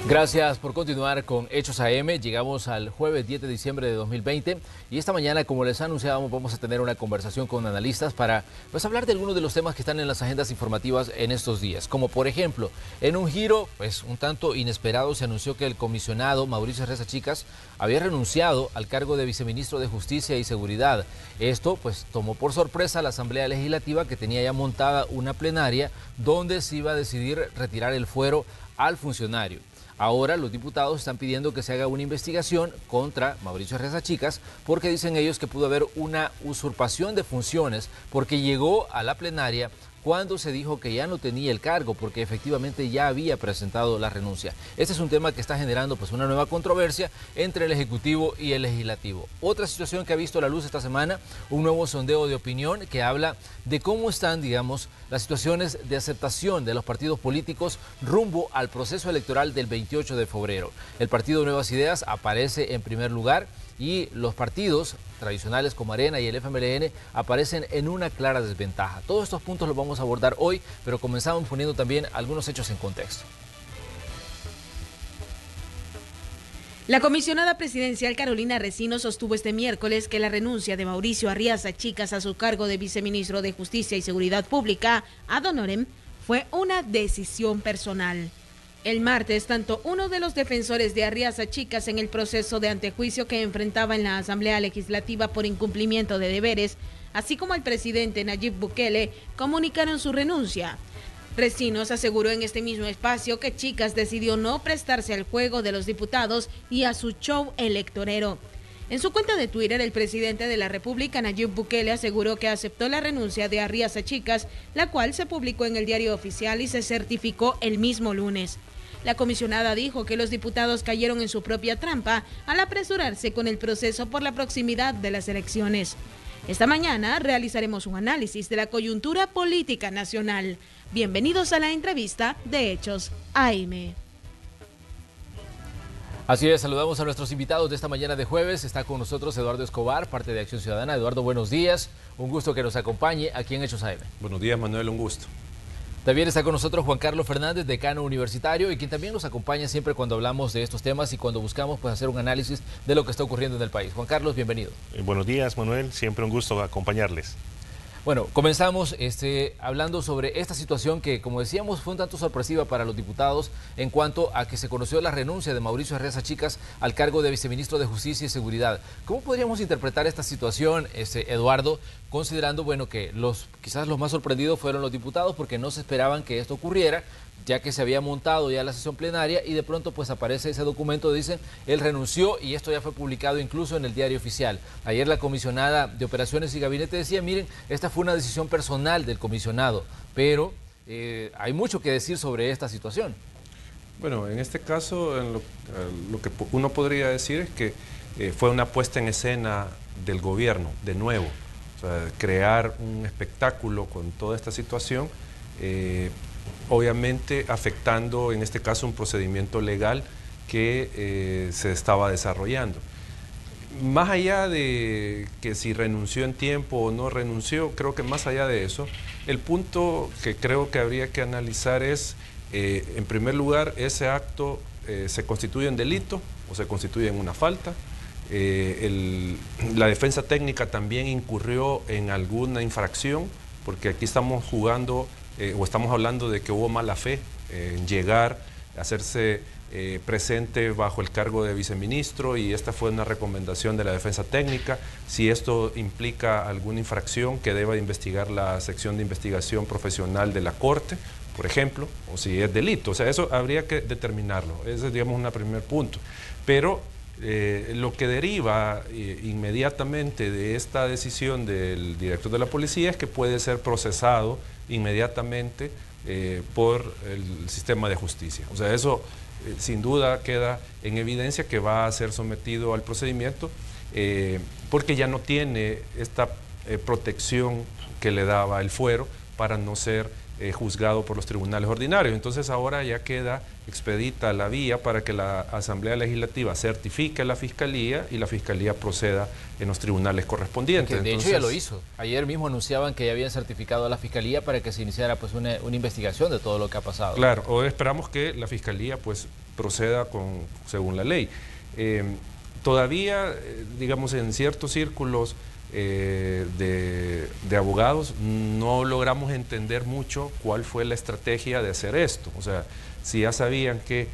Gracias por continuar con Hechos AM. Llegamos al jueves 10 de diciembre de 2020 y esta mañana, como les anunciábamos, vamos a tener una conversación con analistas para hablar de algunos de los temas que están en las agendas informativas en estos días. Como por ejemplo, en un giro un tanto inesperado, se anunció que el comisionado Mauricio Reza Chicas había renunciado al cargo de viceministro de Justicia y Seguridad. Esto tomó por sorpresa a la Asamblea Legislativa, que tenía ya montada una plenaria donde se iba a decidir retirar el fuero al funcionario. Ahora los diputados están pidiendo que se haga una investigación contra Mauricio Reza Chicas porque dicen ellos que pudo haber una usurpación de funciones porque llegó a la plenaria cuando se dijo que ya no tenía el cargo porque efectivamente ya había presentado la renuncia. Este es un tema que está generando una nueva controversia entre el Ejecutivo y el Legislativo. Otra situación que ha visto la luz esta semana, un nuevo sondeo de opinión que habla de cómo están, las situaciones de aceptación de los partidos políticos rumbo al proceso electoral del 28 de febrero. El Partido Nuevas Ideas aparece en primer lugar y los partidos tradicionales como Arena y el FMLN aparecen en una clara desventaja. Todos estos puntos los vamos a abordar hoy, pero comenzamos poniendo también algunos hechos en contexto. La comisionada presidencial Carolina Recino sostuvo este miércoles que la renuncia de Mauricio Arriaza Chicas a su cargo de viceministro de Justicia y Seguridad Pública ad honorem fue una decisión personal. El martes, tanto uno de los defensores de Arriaza Chicas en el proceso de antejuicio que enfrentaba en la Asamblea Legislativa por incumplimiento de deberes, así como el presidente Nayib Bukele, comunicaron su renuncia. Recinos aseguró en este mismo espacio que Chicas decidió no prestarse al juego de los diputados y a su show electorero. En su cuenta de Twitter, el presidente de la República, Nayib Bukele, aseguró que aceptó la renuncia de Arriaza Chicas, la cual se publicó en el Diario Oficial y se certificó el mismo lunes. La comisionada dijo que los diputados cayeron en su propia trampa al apresurarse con el proceso por la proximidad de las elecciones. Esta mañana realizaremos un análisis de la coyuntura política nacional. Bienvenidos a la entrevista de Hechos AM. Así es, saludamos a nuestros invitados de esta mañana de jueves. Está con nosotros Eduardo Escobar, parte de Acción Ciudadana. Eduardo, buenos días. Un gusto que nos acompañe aquí en Hechos AM. Buenos días, Manuel, un gusto. También está con nosotros Juan Carlos Fernández, decano universitario, y quien también nos acompaña siempre cuando hablamos de estos temas y cuando buscamos hacer un análisis de lo que está ocurriendo en el país. Juan Carlos, bienvenido. Buenos días, Manuel, siempre un gusto acompañarles. Bueno, comenzamos hablando sobre esta situación que, como decíamos, fue un tanto sorpresiva para los diputados en cuanto a que se conoció la renuncia de Mauricio Arriaza Chicas al cargo de viceministro de Justicia y Seguridad. ¿Cómo podríamos interpretar esta situación, Eduardo, considerando que quizás los más sorprendidos fueron los diputados porque no se esperaban que esto ocurriera, ya que se había montado ya la sesión plenaria y de pronto aparece ese documento, dicen, él renunció y esto ya fue publicado incluso en el Diario Oficial. Ayer la comisionada de Operaciones y Gabinete decía, miren, esta fue una decisión personal del comisionado, pero hay mucho que decir sobre esta situación. Bueno, en este caso, lo que uno podría decir es que fue una puesta en escena del gobierno, de nuevo. O sea, crear un espectáculo con toda esta situación, obviamente afectando en este caso un procedimiento legal que se estaba desarrollando. Más allá de que si renunció en tiempo o no renunció, creo que más allá de eso, el punto que creo que habría que analizar es, en primer lugar, ese acto se constituye en delito o se constituye en una falta. La defensa técnica también incurrió en alguna infracción, porque aquí estamos jugando o estamos hablando de que hubo mala fe en llegar a hacerse presente bajo el cargo de viceministro, y esta fue una recomendación de la defensa técnica. Si esto implica alguna infracción que deba investigar la sección de investigación profesional de la Corte, por ejemplo, o si es delito, o sea, eso habría que determinarlo. Ese es, digamos, un primer punto. Pero lo que deriva inmediatamente de esta decisión del director de la policía es que puede ser procesado inmediatamente por el sistema de justicia. O sea, eso sin duda queda en evidencia que va a ser sometido al procedimiento porque ya no tiene esta protección que le daba el fuero para no ser juzgado por los tribunales ordinarios. Entonces ahora ya queda expedita la vía para que la Asamblea Legislativa certifique a la Fiscalía y la Fiscalía proceda en los tribunales correspondientes. Que de hecho ya lo hizo. Ayer mismo anunciaban que ya habían certificado a la Fiscalía para que se iniciara una investigación de todo lo que ha pasado. Claro, o esperamos que la Fiscalía proceda según la ley. Todavía, digamos, en ciertos círculos de abogados no logramos entender mucho cuál fue la estrategia de hacer esto. O sea, si ya sabían que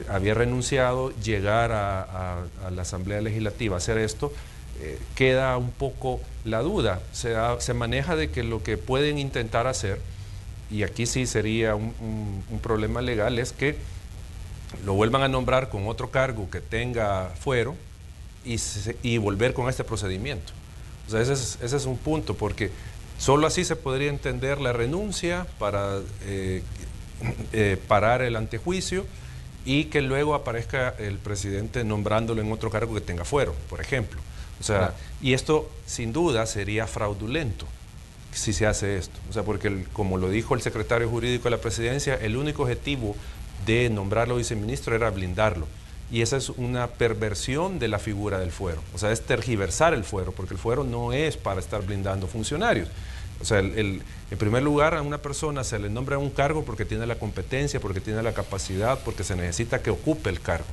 había renunciado, llegar a la Asamblea Legislativa a hacer esto, queda un poco la duda. Se maneja de que lo que pueden intentar hacer, y aquí sí sería un problema legal, es que lo vuelvan a nombrar con otro cargo que tenga fuero y volver con este procedimiento. O sea, ese es un punto, porque solo así se podría entender la renuncia para parar el antejuicio y que luego aparezca el presidente nombrándolo en otro cargo que tenga fuero, por ejemplo. O sea, y esto sin duda sería fraudulento si se hace esto. O sea, porque como lo dijo el secretario jurídico de la presidencia, el único objetivo de nombrarlo viceministro era blindarlo. Y esa es una perversión de la figura del fuero. O sea, es tergiversar el fuero, porque el fuero no es para estar blindando funcionarios. O sea, en primer lugar, a una persona se le nombra un cargo porque tiene la competencia, porque tiene la capacidad, porque se necesita que ocupe el cargo.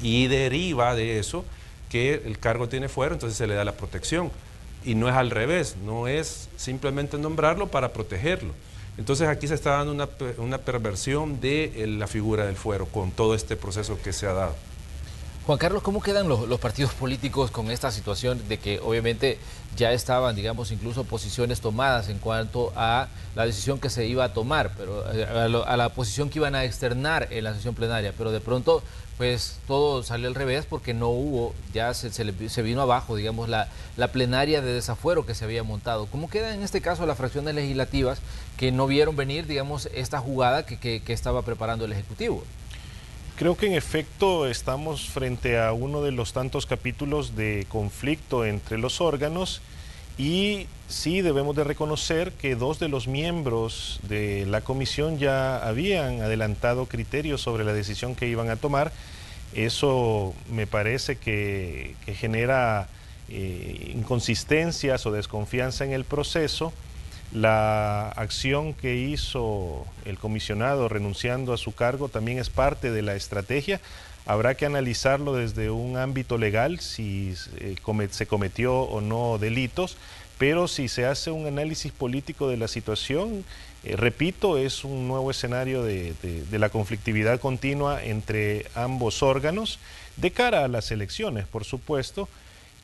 Y deriva de eso que el cargo tiene fuero, entonces se le da la protección. Y no es al revés, no es simplemente nombrarlo para protegerlo. Entonces aquí se está dando una perversión de la figura del fuero con todo este proceso que se ha dado. Juan Carlos, ¿cómo quedan los partidos políticos con esta situación de que obviamente ya estaban, digamos, incluso posiciones tomadas en cuanto a la decisión que se iba a tomar, pero a la posición que iban a externar en la sesión plenaria, pero de pronto pues todo salió al revés porque no hubo, ya se vino abajo, digamos, la plenaria de desafuero que se había montado? ¿Cómo quedan en este caso las fracciones legislativas que no vieron venir, digamos, esta jugada que estaba preparando el Ejecutivo? Creo que en efecto estamos frente a uno de los tantos capítulos de conflicto entre los órganos y sí debemos de reconocer que dos de los miembros de la comisión ya habían adelantado criterios sobre la decisión que iban a tomar. Eso me parece que genera inconsistencias o desconfianza en el proceso. La acción que hizo el comisionado renunciando a su cargo también es parte de la estrategia. Habrá que analizarlo desde un ámbito legal, si se cometió o no delitos, pero si se hace un análisis político de la situación, repito, es un nuevo escenario de la conflictividad continua entre ambos órganos de cara a las elecciones, por supuesto.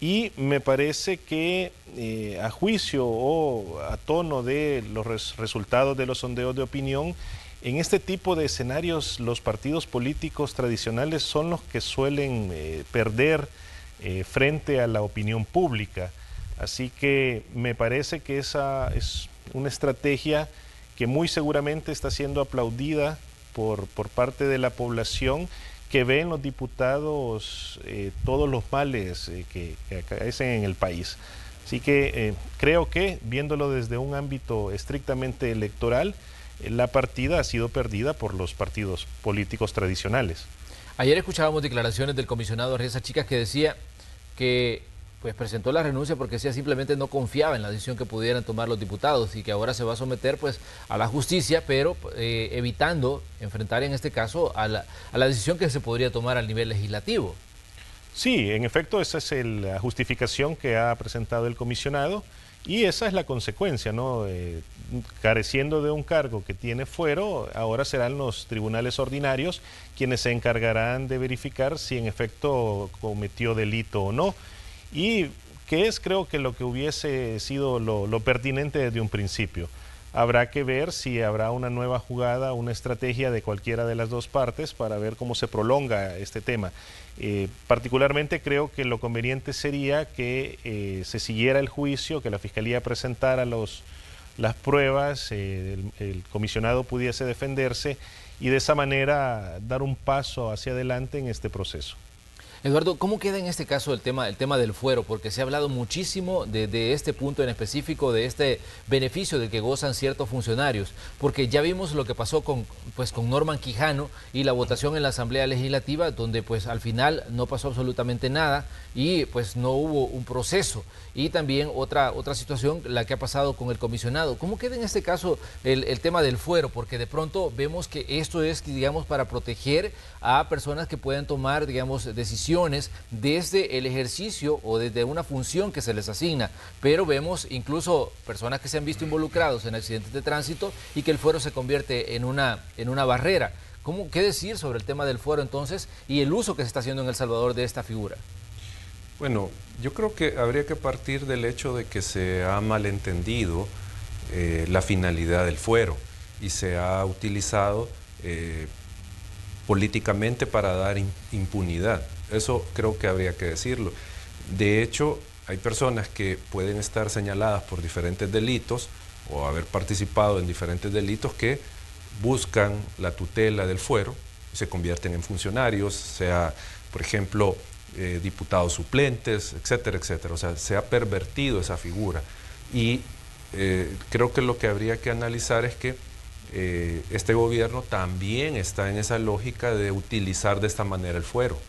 Y me parece que a juicio o a tono de los resultados de los sondeos de opinión, en este tipo de escenarios los partidos políticos tradicionales son los que suelen perder frente a la opinión pública. Así que me parece que esa es una estrategia que muy seguramente está siendo aplaudida por parte de la población, que ven los diputados todos los males que acaecen en el país. Así que creo que, viéndolo desde un ámbito estrictamente electoral, la partida ha sido perdida por los partidos políticos tradicionales. Ayer escuchábamos declaraciones del comisionado Arriaza Chicas que decía que pues presentó la renuncia porque decía simplemente no confiaba en la decisión que pudieran tomar los diputados y que ahora se va a someter pues a la justicia, pero evitando enfrentar en este caso a la decisión que se podría tomar al nivel legislativo. Sí, en efecto, esa es la justificación que ha presentado el comisionado y esa es la consecuencia, ¿no? Careciendo de un cargo que tiene fuero, ahora serán los tribunales ordinarios quienes se encargarán de verificar si en efecto cometió delito o no. Y que es, creo que lo que hubiese sido lo pertinente desde un principio. Habrá que ver si habrá una nueva jugada, una estrategia de cualquiera de las dos partes para ver cómo se prolonga este tema. Particularmente creo que lo conveniente sería que se siguiera el juicio, que la Fiscalía presentara las pruebas, el comisionado pudiese defenderse y de esa manera dar un paso hacia adelante en este proceso. Eduardo, ¿cómo queda en este caso el tema del fuero? Porque se ha hablado muchísimo de este punto en específico, de este beneficio del que gozan ciertos funcionarios, porque ya vimos lo que pasó con Norman Quijano y la votación en la Asamblea Legislativa, donde pues al final no pasó absolutamente nada y pues no hubo un proceso. Y también otra situación, la que ha pasado con el comisionado. ¿Cómo queda en este caso el tema del fuero? Porque de pronto vemos que esto es, digamos, para proteger a personas que puedan tomar, digamos, decisiones desde el ejercicio o desde una función que se les asigna, pero vemos incluso personas que se han visto involucrados en accidentes de tránsito y que el fuero se convierte en una barrera. ¿Qué decir sobre el tema del fuero entonces y el uso que se está haciendo en El Salvador de esta figura? Bueno, yo creo que habría que partir del hecho de que se ha malentendido la finalidad del fuero y se ha utilizado políticamente para dar impunidad. Eso creo que habría que decirlo. De hecho, hay personas que pueden estar señaladas por diferentes delitos o haber participado en diferentes delitos que buscan la tutela del fuero, se convierten en funcionarios, sea, por ejemplo, diputados suplentes, etcétera, etcétera. O sea, se ha pervertido esa figura. Y creo que lo que habría que analizar es que este gobierno también está en esa lógica de utilizar de esta manera el fuero.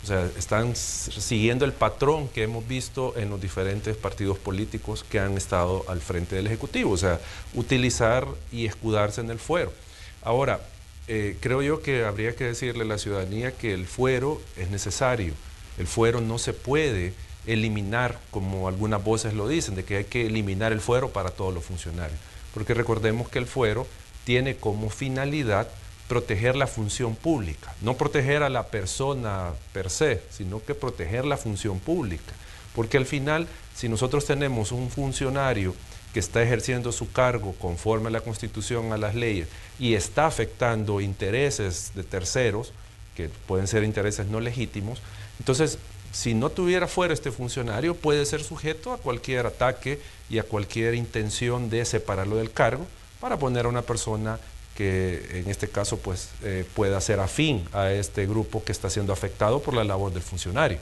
O sea, están siguiendo el patrón que hemos visto en los diferentes partidos políticos que han estado al frente del Ejecutivo, o sea, utilizar y escudarse en el fuero. Ahora, creo yo que habría que decirle a la ciudadanía que el fuero es necesario. El fuero no se puede eliminar, como algunas voces lo dicen, de que hay que eliminar el fuero para todos los funcionarios. Porque recordemos que el fuero tiene como finalidad proteger la función pública, no proteger a la persona per se, sino que proteger la función pública. Porque al final, si nosotros tenemos un funcionario que está ejerciendo su cargo conforme a la Constitución, a las leyes, y está afectando intereses de terceros, que pueden ser intereses no legítimos, entonces, si no tuviera fuera este funcionario, puede ser sujeto a cualquier ataque y a cualquier intención de separarlo del cargo para poner a una persona que en este caso pues, pueda ser afín a este grupo que está siendo afectado por la labor del funcionario.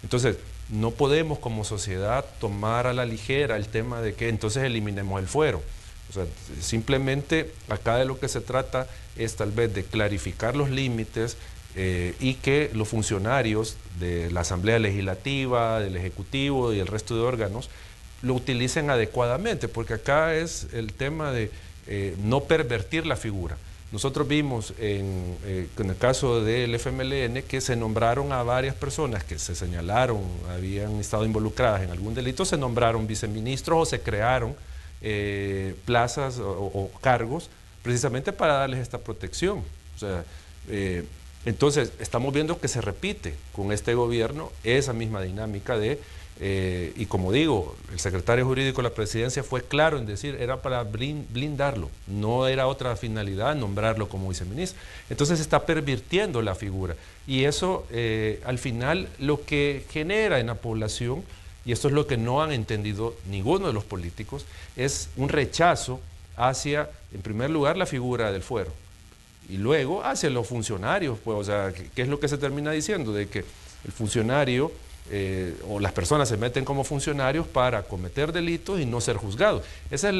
Entonces, no podemos como sociedad tomar a la ligera el tema de que entonces eliminemos el fuero. O sea, simplemente acá de lo que se trata es tal vez de clarificar los límites y que los funcionarios de la Asamblea Legislativa, del Ejecutivo y el resto de órganos lo utilicen adecuadamente, porque acá es el tema de no pervertir la figura. Nosotros vimos en el caso del FMLN que se nombraron a varias personas que se señalaron, habían estado involucradas en algún delito, se nombraron viceministros o se crearon plazas o cargos precisamente para darles esta protección. O sea, entonces estamos viendo que se repite con este gobierno esa misma dinámica de y como digo, el secretario jurídico de la presidencia fue claro en decir, era para blindarlo, no era otra finalidad nombrarlo como viceministro. Entonces se está pervirtiendo la figura y eso al final lo que genera en la población, y esto es lo que no han entendido ninguno de los políticos, es un rechazo hacia, en primer lugar, la figura del fuero y luego hacia los funcionarios, pues, o sea, ¿qué es lo que se termina diciendo? De que el funcionario o las personas se meten como funcionarios para cometer delitos y no ser juzgados. Esa es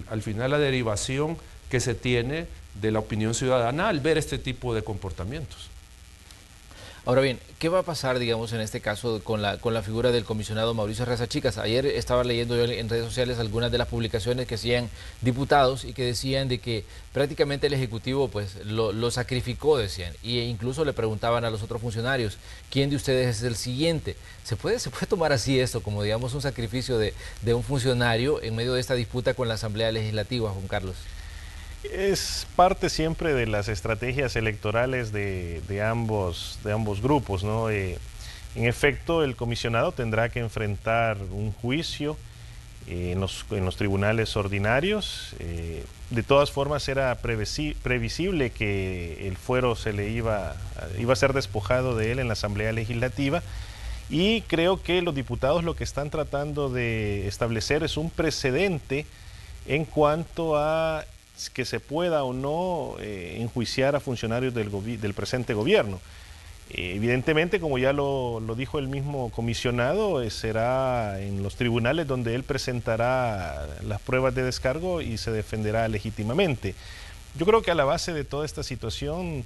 al final la derivación que se tiene de la opinión ciudadana al ver este tipo de comportamientos. Ahora bien, ¿qué va a pasar, digamos, en este caso con la figura del comisionado Mauricio Arreaza Chicas? Ayer estaba leyendo yo en redes sociales algunas de las publicaciones que hacían diputados y que decían de que prácticamente el Ejecutivo pues lo sacrificó, decían, e incluso le preguntaban a los otros funcionarios, ¿quién de ustedes es el siguiente? ¿Se puede tomar así esto, como digamos un sacrificio de un funcionario en medio de esta disputa con la Asamblea Legislativa, Juan Carlos? Es parte siempre de las estrategias electorales de ambos grupos, ¿no? En efecto, el comisionado tendrá que enfrentar un juicio en los tribunales ordinarios. De todas formas, era previsible que el fuero se le iba a ser despojado de él en la Asamblea Legislativa, y creo que los diputados lo que están tratando de establecer es un precedente en cuanto a que se pueda o no enjuiciar a funcionarios del presente gobierno. Evidentemente, como ya lo dijo el mismo comisionado, será en los tribunales donde él presentará las pruebas de descargo y se defenderá legítimamente. Yo creo que a la base de toda esta situación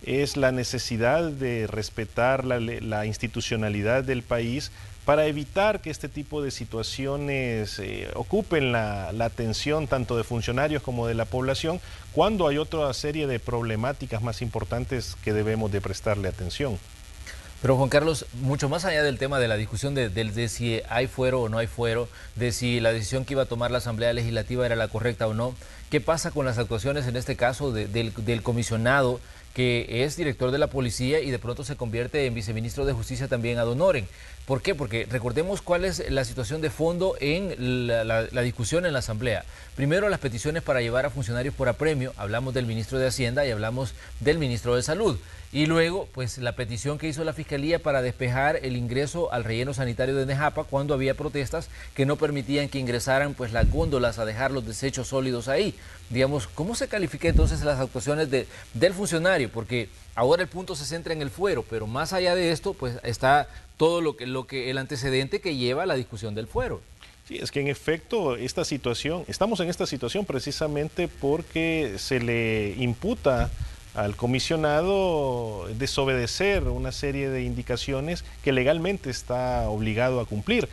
es la necesidad de respetar la institucionalidad del país para evitar que este tipo de situaciones ocupen la atención tanto de funcionarios como de la población, cuando hay otra serie de problemáticas más importantes que debemos de prestarle atención. Pero Juan Carlos, mucho más allá del tema de la discusión de si hay fuero o no hay fuero, de si la decisión que iba a tomar la Asamblea Legislativa era la correcta o no, ¿qué pasa con las actuaciones en este caso del comisionado que es director de la policía y de pronto se convierte en viceministro de Justicia también ad honorem? ¿Por qué? Porque recordemos cuál es la situación de fondo en la discusión en la Asamblea. Primero, las peticiones para llevar a funcionarios por apremio, hablamos del ministro de Hacienda y hablamos del ministro de Salud. Y luego, pues la petición que hizo la Fiscalía para despejar el ingreso al relleno sanitario de Nejapa cuando había protestas que no permitían que ingresaran pues las góndolas a dejar los desechos sólidos ahí. Digamos, ¿cómo se califica entonces las actuaciones del funcionario? Porque ahora el punto se centra en el fuero, pero más allá de esto, pues está todo lo que el antecedente que lleva a la discusión del fuero. Sí, es que en efecto estamos en esta situación precisamente porque se le imputa al comisionado desobedecer una serie de indicaciones que legalmente está obligado a cumplir.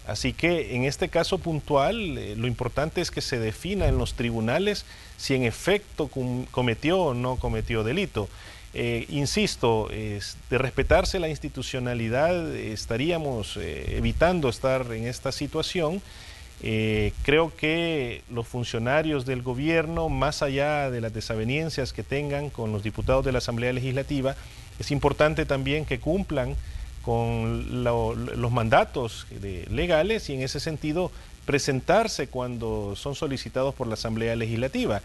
Así que en este caso puntual, lo importante es que se defina en los tribunales si en efecto cometió o no cometió delito. Insisto, de respetarse la institucionalidad estaríamos evitando estar en esta situación. Creo que los funcionarios del gobierno, más allá de las desavenencias que tengan con los diputados de la Asamblea Legislativa, es importante también que cumplan con los mandatos legales y en ese sentido presentarse cuando son solicitados por la Asamblea Legislativa.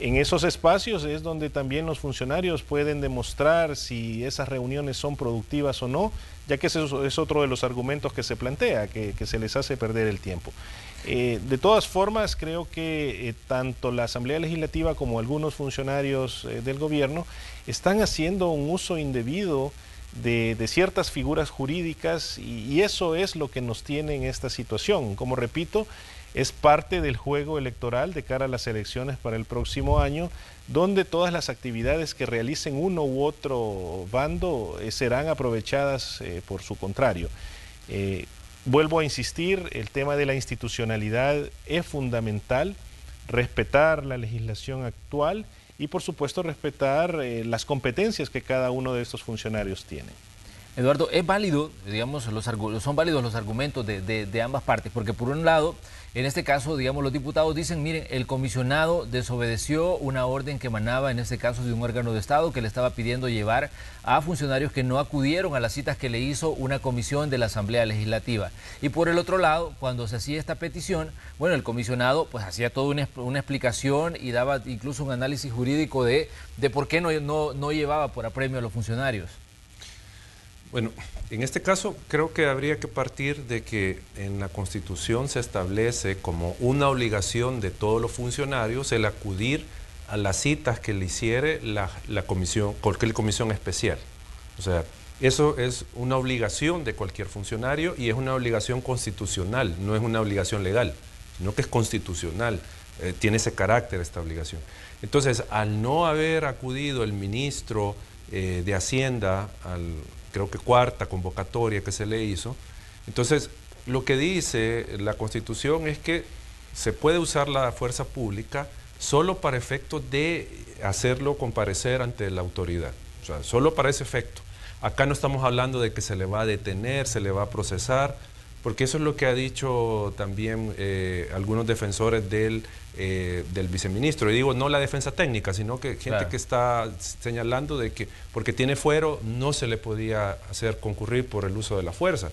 En esos espacios es donde también los funcionarios pueden demostrar si esas reuniones son productivas o no, ya que ese es otro de los argumentos que se plantea, que se les hace perder el tiempo. De todas formas, creo que tanto la Asamblea Legislativa como algunos funcionarios del gobierno están haciendo un uso indebido de ciertas figuras jurídicas y eso es lo que nos tiene en esta situación. Como repito, es parte del juego electoral de cara a las elecciones para el próximo año, donde todas las actividades que realicen uno u otro bando serán aprovechadas por su contrario. Vuelvo a insistir, el tema de la institucionalidad es fundamental, respetar la legislación actual y por supuesto respetar las competencias que cada uno de estos funcionarios tiene. Eduardo, es válido, digamos, son válidos los argumentos de ambas partes, porque por un lado, en este caso, digamos, los diputados dicen, miren, el comisionado desobedeció una orden que emanaba, en este caso, de un órgano de Estado que le estaba pidiendo llevar a funcionarios que no acudieron a las citas que le hizo una comisión de la Asamblea Legislativa. Y por el otro lado, cuando se hacía esta petición, bueno, el comisionado pues hacía toda una explicación y daba incluso un análisis jurídico de por qué no llevaba por apremio a los funcionarios. Bueno, en este caso creo que habría que partir de que en la Constitución se establece como una obligación de todos los funcionarios el acudir a las citas que le hiciere la comisión, cualquier comisión especial. O sea, eso es una obligación de cualquier funcionario y es una obligación constitucional, no es una obligación legal, sino que es constitucional, tiene ese carácter esta obligación. Entonces, al no haber acudido el ministro de Hacienda creo que cuarta convocatoria que se le hizo. Entonces, lo que dice la Constitución es que se puede usar la fuerza pública solo para efectos de hacerlo comparecer ante la autoridad. O sea, solo para ese efecto. Acá no estamos hablando de que se le va a detener, se le va a procesar, porque eso es lo que ha dicho también algunos defensores del viceministro. Y digo, no la defensa técnica, sino que gente que está señalando de que porque tiene fuero no se le podía hacer concurrir por el uso de la fuerza.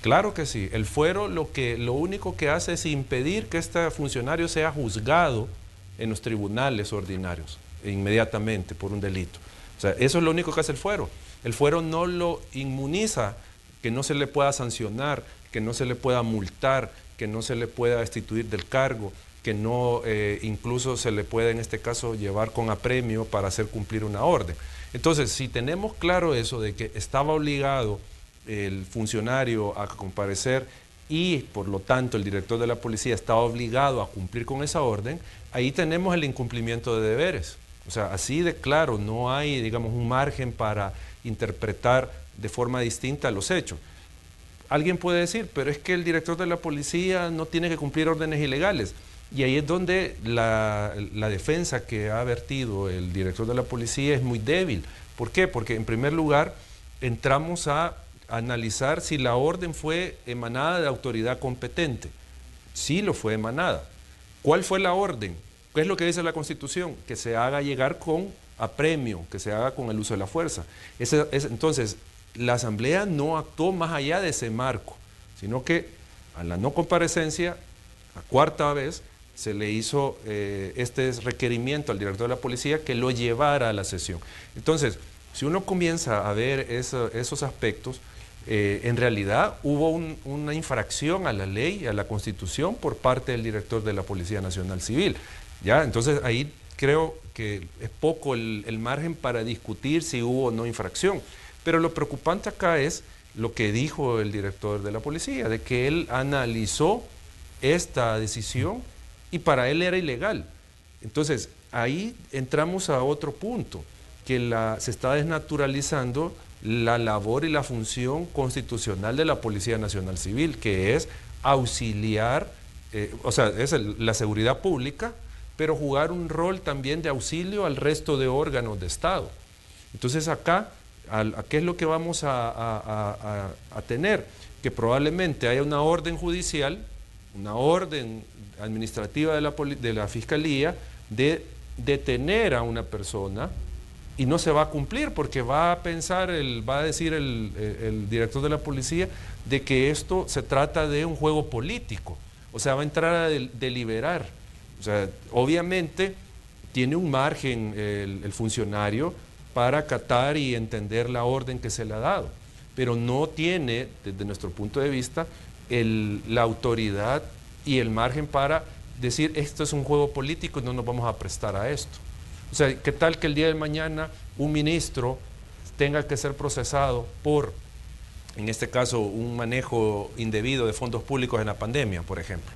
Claro que sí. El fuero lo único que hace es impedir que este funcionario sea juzgado en los tribunales ordinarios inmediatamente por un delito. O sea, eso es lo único que hace el fuero. El fuero no lo inmuniza, que no se le pueda sancionar, que no se le pueda multar, que no se le pueda destituir del cargo, que no incluso se le pueda en este caso llevar con apremio para hacer cumplir una orden. Entonces, si tenemos claro eso de que estaba obligado el funcionario a comparecer y por lo tanto el director de la policía estaba obligado a cumplir con esa orden, ahí tenemos el incumplimiento de deberes. O sea, así de claro, no hay, digamos, un margen para interpretar de forma distinta los hechos. Alguien puede decir, pero es que el director de la policía no tiene que cumplir órdenes ilegales. Y ahí es donde la defensa que ha vertido el director de la policía es muy débil. ¿Por qué? Porque en primer lugar entramos a analizar si la orden fue emanada de autoridad competente. Sí lo fue emanada. ¿Cuál fue la orden? ¿Qué es lo que dice la Constitución? Que se haga llegar con apremio, que se haga con el uso de la fuerza. Entonces, la Asamblea no actuó más allá de ese marco, sino que a la no comparecencia, a cuarta vez, se le hizo este requerimiento al director de la policía que lo llevara a la sesión. Entonces, si uno comienza a ver esos aspectos, en realidad hubo una infracción a la ley, a la Constitución por parte del director de la Policía Nacional Civil. ¿Ya? Entonces ahí creo que es poco el margen para discutir si hubo o no infracción. Pero lo preocupante acá es lo que dijo el director de la policía, de que él analizó esta decisión y para él era ilegal. Entonces ahí entramos a otro punto, que se está desnaturalizando la labor y la función constitucional de la Policía Nacional Civil, que es auxiliar, o sea, es la seguridad pública, pero jugar un rol también de auxilio al resto de órganos de Estado. Entonces acá, ¿qué es lo que vamos a tener? Que probablemente haya una orden judicial, una orden administrativa de la Fiscalía de detener a una persona y no se va a cumplir porque va a decir el director de la policía de que esto se trata de un juego político, o sea, va a entrar a deliberar. O sea, obviamente tiene un margen el funcionario para acatar y entender la orden que se le ha dado, pero no tiene, desde nuestro punto de vista, la autoridad y el margen para decir esto es un juego político y no nos vamos a prestar a esto. O sea, ¿qué tal que el día de mañana un ministro tenga que ser procesado por, en este caso, un manejo indebido de fondos públicos en la pandemia, por ejemplo?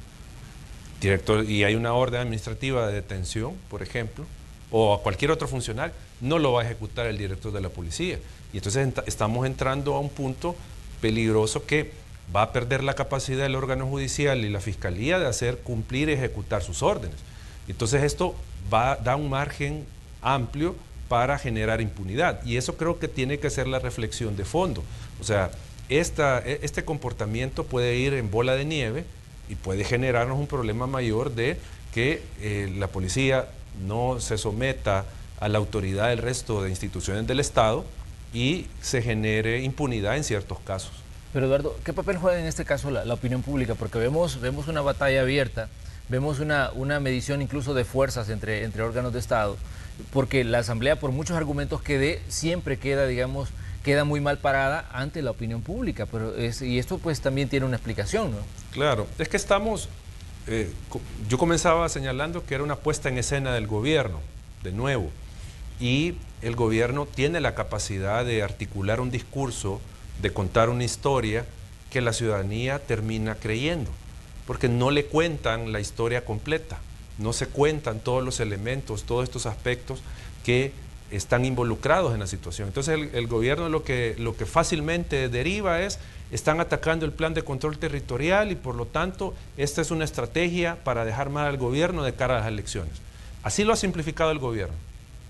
Y hay una orden administrativa de detención, por ejemplo, o a cualquier otro funcionario, no lo va a ejecutar el director de la policía. Y entonces estamos entrando a un punto peligroso que va a perder la capacidad del órgano judicial y la fiscalía de hacer cumplir y ejecutar sus órdenes. Entonces esto da un margen amplio para generar impunidad. Y eso creo que tiene que ser la reflexión de fondo. O sea, este comportamiento puede ir en bola de nieve y puede generarnos un problema mayor de que la policía no se someta a la autoridad del resto de instituciones del Estado y se genere impunidad en ciertos casos. Pero Eduardo, ¿qué papel juega en este caso la opinión pública? Porque vemos una batalla abierta, vemos una medición incluso de fuerzas entre órganos de Estado, porque la Asamblea, por muchos argumentos que dé, siempre queda, digamos, queda muy mal parada ante la opinión pública, y esto pues también tiene una explicación, ¿no? Claro, es que yo comenzaba señalando que era una puesta en escena del gobierno, de nuevo, y el gobierno tiene la capacidad de articular un discurso, de contar una historia que la ciudadanía termina creyendo, porque no le cuentan la historia completa, no se cuentan todos los elementos, todos estos aspectos que están involucrados en la situación. Entonces el gobierno lo que fácilmente deriva están atacando el plan de control territorial y por lo tanto esta es una estrategia para dejar mal al gobierno de cara a las elecciones. Así lo ha simplificado el gobierno.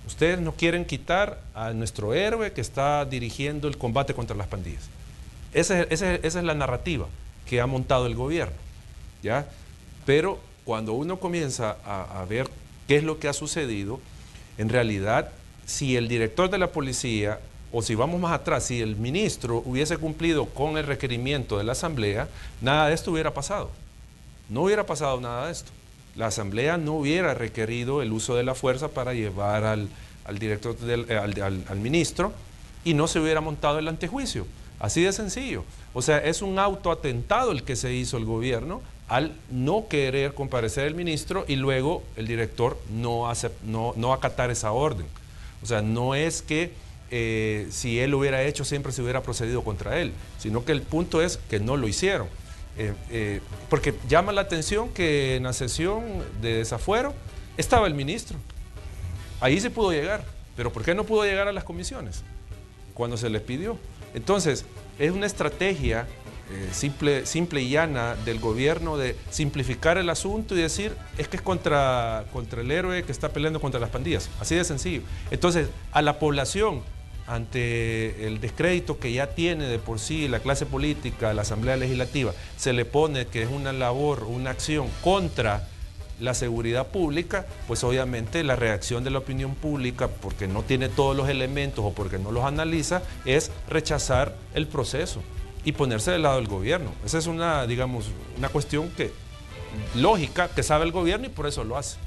Ustedes no quieren quitar a nuestro héroe que está dirigiendo el combate contra las pandillas. Esa es la narrativa que ha montado el gobierno, ¿ya? Pero cuando uno comienza a ver qué es lo que ha sucedido, en realidad, si el director de la policía, o si vamos más atrás, si el ministro hubiese cumplido con el requerimiento de la Asamblea, nada de esto hubiera pasado. No hubiera pasado nada de esto. La Asamblea no hubiera requerido el uso de la fuerza para llevar al ministro y no se hubiera montado el antejuicio. Así de sencillo. O sea, es un autoatentado el que se hizo el gobierno al no querer comparecer el ministro y luego el director no acatar esa orden. O sea, no es que si él lo hubiera hecho, siempre se hubiera procedido contra él, sino que el punto es que no lo hicieron. Porque llama la atención que en la sesión de desafuero estaba el ministro. Ahí se pudo llegar, pero ¿por qué no pudo llegar a las comisiones cuando se les pidió? Entonces, es una estrategia simple y llana del gobierno de simplificar el asunto y decir, es que es contra el héroe que está peleando contra las pandillas, así de sencillo. Entonces, a la población, ante el descrédito que ya tiene de por sí la clase política, la Asamblea Legislativa, se le pone que es una labor, una acción contra la seguridad pública, pues obviamente la reacción de la opinión pública, porque no tiene todos los elementos o porque no los analiza, es rechazar el proceso y ponerse del lado del gobierno. Esa es una, digamos, una cuestión lógica que sabe el gobierno y por eso lo hace.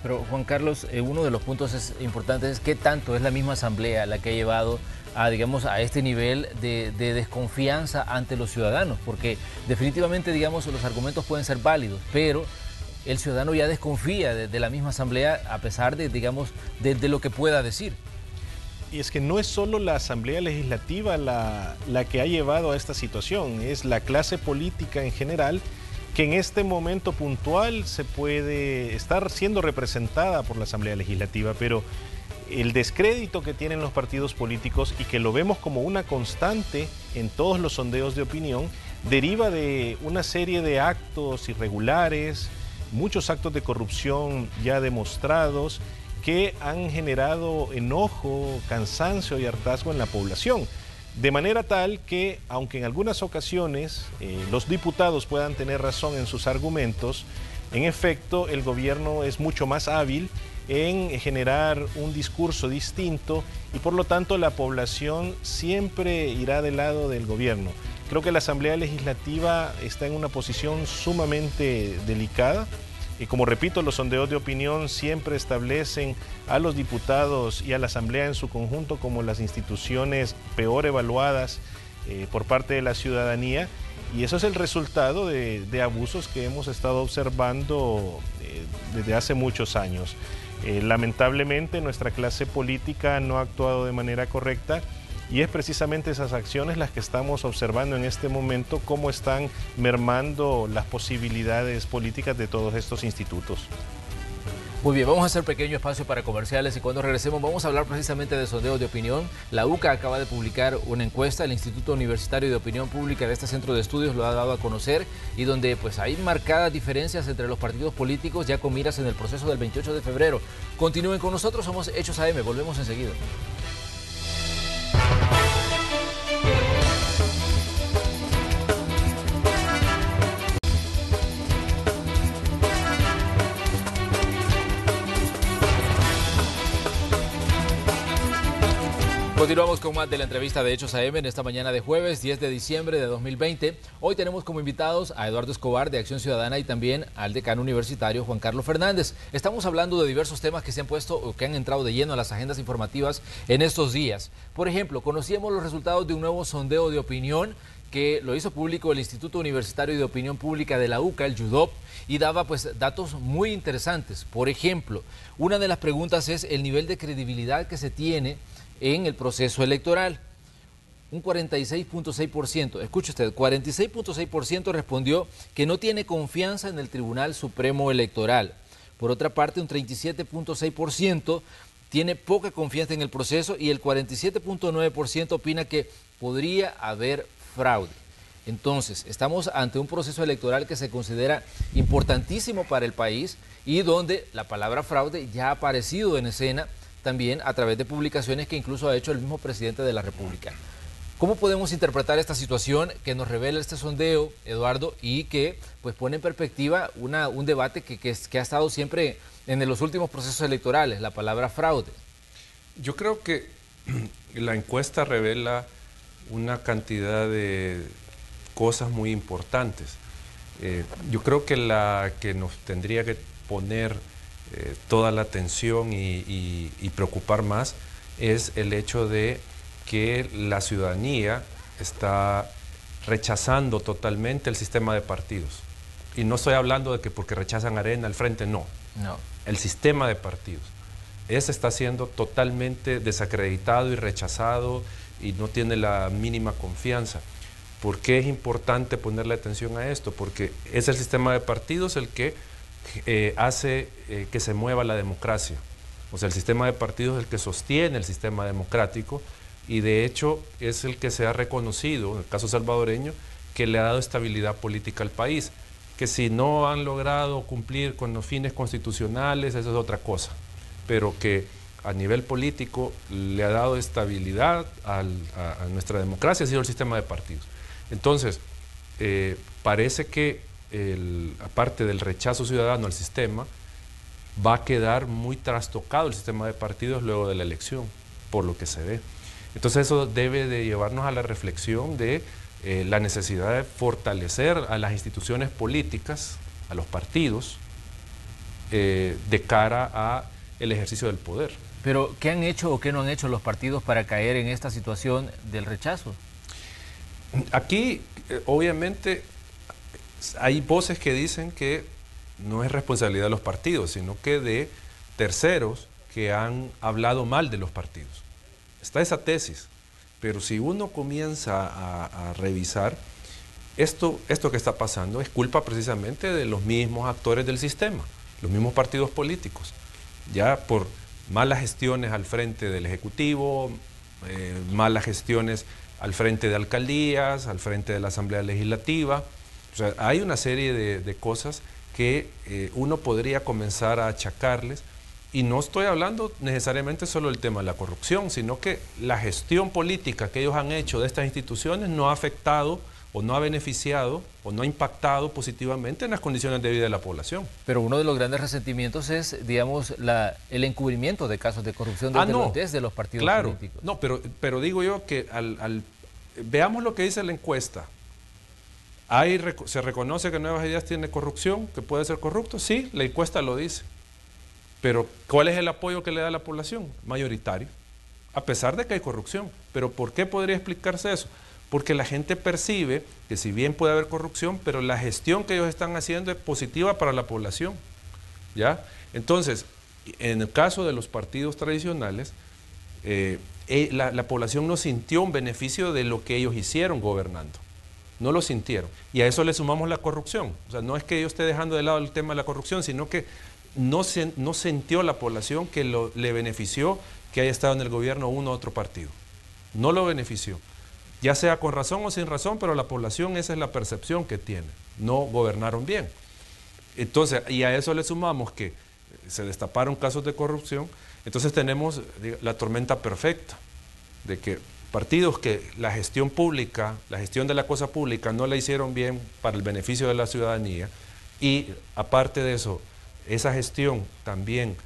Pero Juan Carlos, uno de los puntos importantes es qué tanto es la misma Asamblea la que ha llevado a, digamos, a este nivel de desconfianza ante los ciudadanos, porque definitivamente, digamos, los argumentos pueden ser válidos, pero el ciudadano ya desconfía de la misma Asamblea a pesar de, digamos, de lo que pueda decir. Y es que no es solo la Asamblea Legislativa la que ha llevado a esta situación, es la clase política en general, que en este momento puntual se puede estar siendo representada por la Asamblea Legislativa, pero el descrédito que tienen los partidos políticos y que lo vemos como una constante en todos los sondeos de opinión, deriva de una serie de actos irregulares, muchos actos de corrupción ya demostrados que han generado enojo, cansancio y hartazgo en la población. De manera tal que, aunque en algunas ocasiones los diputados puedan tener razón en sus argumentos, en efecto el gobierno es mucho más hábil en generar un discurso distinto y por lo tanto la población siempre irá del lado del gobierno. Creo que la Asamblea Legislativa está en una posición sumamente delicada. Y como repito, los sondeos de opinión siempre establecen a los diputados y a la Asamblea en su conjunto como las instituciones peor evaluadas por parte de la ciudadanía. Y eso es el resultado de abusos que hemos estado observando desde hace muchos años. Lamentablemente nuestra clase política no ha actuado de manera correcta. Y es precisamente esas acciones las que estamos observando en este momento, cómo están mermando las posibilidades políticas de todos estos institutos. Muy bien, vamos a hacer un pequeño espacio para comerciales y cuando regresemos vamos a hablar precisamente de sondeos de opinión. La UCA acaba de publicar una encuesta, el Instituto Universitario de Opinión Pública de este centro de estudios lo ha dado a conocer y donde pues hay marcadas diferencias entre los partidos políticos ya con miras en el proceso del 28 de febrero. Continúen con nosotros, somos Hechos AM, volvemos enseguida. Continuamos con más de la entrevista de Hechos AM en esta mañana de jueves 10 de diciembre de 2020. Hoy tenemos como invitados a Eduardo Escobar de Acción Ciudadana y también al decano universitario Juan Carlos Fernández. Estamos hablando de diversos temas que se han puesto o que han entrado de lleno a las agendas informativas en estos días. Por ejemplo, conocíamos los resultados de un nuevo sondeo de opinión que lo hizo público el Instituto Universitario de Opinión Pública de la UCA, el YUDOP, y daba pues datos muy interesantes. Por ejemplo, una de las preguntas es el nivel de credibilidad que se tiene en el proceso electoral. Un 46.6%, escuche usted, 46.6% respondió que no tiene confianza en el Tribunal Supremo Electoral. Por otra parte, un 37.6% tiene poca confianza en el proceso y el 47.9% opina que podría haber fraude. Entonces, estamos ante un proceso electoral que se considera importantísimo para el país y donde la palabra fraude ya ha aparecido en escena también a través de publicaciones que incluso ha hecho el mismo presidente de la República. ¿Cómo podemos interpretar esta situación que nos revela este sondeo, Eduardo, y que pues pone en perspectiva un debate que ha estado siempre en los últimos procesos electorales, la palabra fraude? Yo creo que la encuesta revela una cantidad de cosas muy importantes. Yo creo que la que nos tendría que poner toda la atención y preocupar más es el hecho de que la ciudadanía está rechazando totalmente el sistema de partidos. Y no estoy hablando de que porque rechazan Arena, el Frente, no. El sistema de partidos. ese está siendo totalmente desacreditado y rechazado y no tiene la mínima confianza. ¿Por qué es importante ponerle atención a esto? Porque es el sistema de partidos el que hace que se mueva la democracia. O sea, el sistema de partidos es el que sostiene el sistema democrático y de hecho es el que se ha reconocido, en el caso salvadoreño, que le ha dado estabilidad política al país. Que si no han logrado cumplir con los fines constitucionales, eso es otra cosa. Pero que a nivel político le ha dado estabilidad a nuestra democracia, ha sido el sistema de partidos. Entonces, parece que aparte del rechazo ciudadano al sistema, va a quedar muy trastocado el sistema de partidos luego de la elección, por lo que se ve. Entonces eso debe de llevarnos a la reflexión de la necesidad de fortalecer a las instituciones políticas, a los partidos, de cara a el ejercicio del poder. Pero, ¿qué han hecho o qué no han hecho los partidos para caer en esta situación del rechazo? Aquí, obviamente, hay voces que dicen que no es responsabilidad de los partidos, sino que de terceros que han hablado mal de los partidos. Está esa tesis, pero si uno comienza a revisar, esto que está pasando es culpa precisamente de los mismos actores del sistema, los mismos partidos políticos, ya por malas gestiones al frente del Ejecutivo, malas gestiones al frente de alcaldías, al frente de la Asamblea Legislativa. O sea, hay una serie de cosas que uno podría comenzar a achacarles, y no estoy hablando necesariamente solo del tema de la corrupción, sino que la gestión política que ellos han hecho de estas instituciones no ha afectado o no ha beneficiado o no ha impactado positivamente en las condiciones de vida de la población. Pero uno de los grandes resentimientos es, digamos, el encubrimiento de casos de corrupción desde los partidos políticos. No, pero digo yo que veamos lo que dice la encuesta. ¿Se reconoce que Nuevas Ideas tiene corrupción, que puede ser corrupto? Sí, la encuesta lo dice. Pero ¿cuál es el apoyo que le da la población? Mayoritario, a pesar de que hay corrupción. ¿Pero por qué podría explicarse eso? Porque la gente percibe que si bien puede haber corrupción, pero la gestión que ellos están haciendo es positiva para la población, ¿ya? Entonces, en el caso de los partidos tradicionales, la población no sintió un beneficio de lo que ellos hicieron gobernando. No lo sintieron. Y a eso le sumamos la corrupción. O sea, no es que yo esté dejando de lado el tema de la corrupción, sino que no sintió la población que le benefició que haya estado en el gobierno uno u otro partido. No lo benefició. Ya sea con razón o sin razón, pero la población, esa es la percepción que tiene. No gobernaron bien. Entonces, y a eso le sumamos que se destaparon casos de corrupción, entonces tenemos la tormenta perfecta de que partidos que la gestión pública, la gestión de la cosa pública no la hicieron bien para el beneficio de la ciudadanía, y aparte de eso, esa gestión también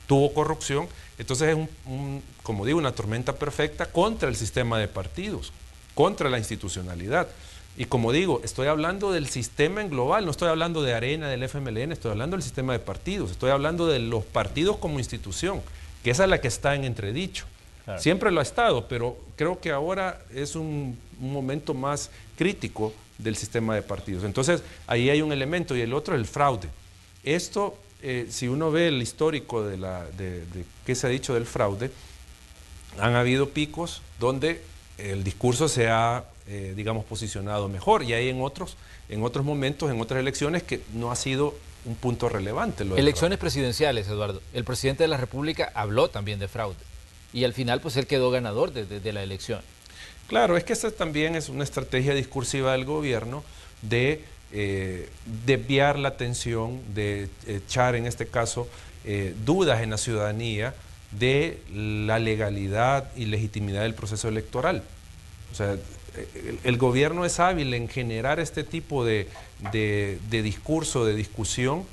tuvo corrupción. Entonces es como digo, una tormenta perfecta contra el sistema de partidos, contra la institucionalidad. Y como digo, estoy hablando del sistema en global, no estoy hablando de Arena, del FMLN, estoy hablando del sistema de partidos, estoy hablando de los partidos como institución, que esa es la que está en entredicho. Claro. Siempre lo ha estado, pero creo que ahora es un momento más crítico del sistema de partidos. Entonces, ahí hay un elemento, y el otro es el fraude. Esto, si uno ve el histórico de qué se ha dicho del fraude, han habido picos donde el discurso se ha, digamos, posicionado mejor, y hay en otros momentos, en otras elecciones, que no ha sido un punto relevante. Elecciones presidenciales, Eduardo. El presidente de la República habló también de fraude, y al final pues él quedó ganador de la elección. Claro, es que esa también es una estrategia discursiva del gobierno de desviar la atención, de echar en este caso dudas en la ciudadanía de la legalidad y legitimidad del proceso electoral. O sea, el gobierno es hábil en generar este tipo de discurso, de discusión,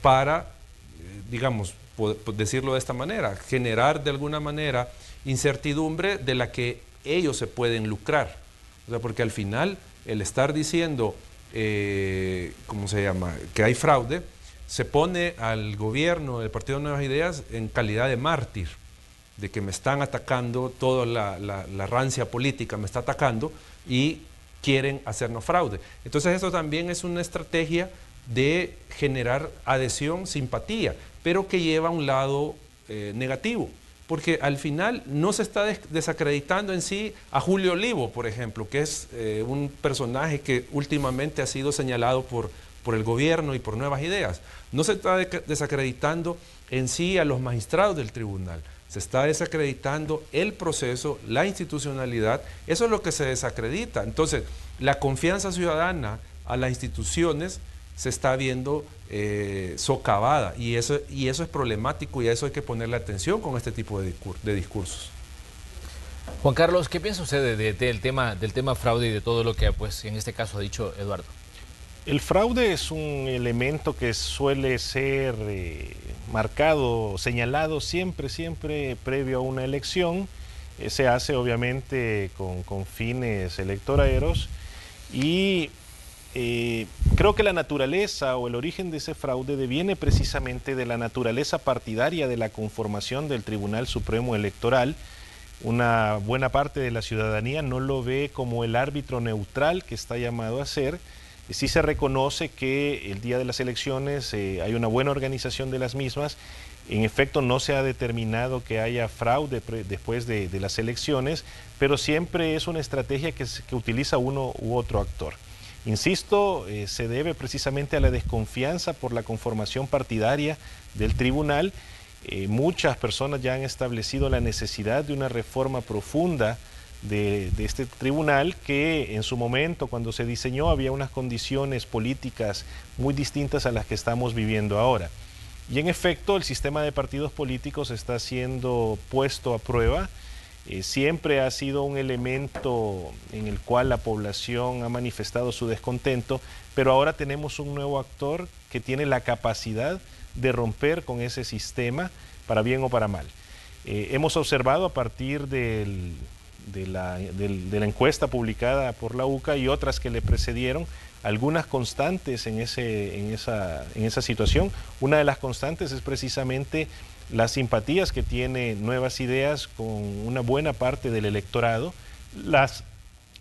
para, digamos, decirlo de esta manera, generar de alguna manera incertidumbre de la que ellos se pueden lucrar. O sea, porque al final el estar diciendo, ¿cómo se llama?, que hay fraude, se pone al gobierno del Partido Nuevas Ideas en calidad de mártir, de que me están atacando, toda la rancia política me está atacando y quieren hacernos fraude. Entonces eso también es una estrategia de generar adhesión, simpatía, pero que lleva un lado negativo. Porque al final no se está desacreditando en sí a Julio Olivo, por ejemplo, que es un personaje que últimamente ha sido señalado por el gobierno y por Nuevas Ideas. No se está desacreditando en sí a los magistrados del tribunal, se está desacreditando el proceso, la institucionalidad, eso es lo que se desacredita. Entonces, la confianza ciudadana a las instituciones se está viendo socavada y eso es problemático y a eso hay que ponerle atención con este tipo de discursos. Juan Carlos, ¿qué piensa usted del tema fraude y de todo lo que pues, en este caso ha dicho Eduardo? El fraude es un elemento que suele ser marcado, señalado siempre previo a una elección. Se hace obviamente con fines electoreros y creo que la naturaleza o el origen de ese fraude deviene precisamente de la naturaleza partidaria de la conformación del Tribunal Supremo Electoral. Una buena parte de la ciudadanía no lo ve como el árbitro neutral que está llamado a ser. Sí se reconoce que el día de las elecciones hay una buena organización de las mismas. En efecto, no se ha determinado que haya fraude después de las elecciones, pero siempre es una estrategia que utiliza uno u otro actor. Insisto, se debe precisamente a la desconfianza por la conformación partidaria del tribunal. Muchas personas ya han establecido la necesidad de una reforma profunda de este tribunal que en su momento, cuando se diseñó, había unas condiciones políticas muy distintas a las que estamos viviendo ahora. Y en efecto, el sistema de partidos políticos está siendo puesto a prueba. Siempre ha sido un elemento en el cual la población ha manifestado su descontento, pero ahora tenemos un nuevo actor que tiene la capacidad de romper con ese sistema, para bien o para mal. Hemos observado a partir de la encuesta publicada por la UCA y otras que le precedieron, algunas constantes en esa situación. Una de las constantes es precisamente las simpatías que tiene Nuevas Ideas con una buena parte del electorado, las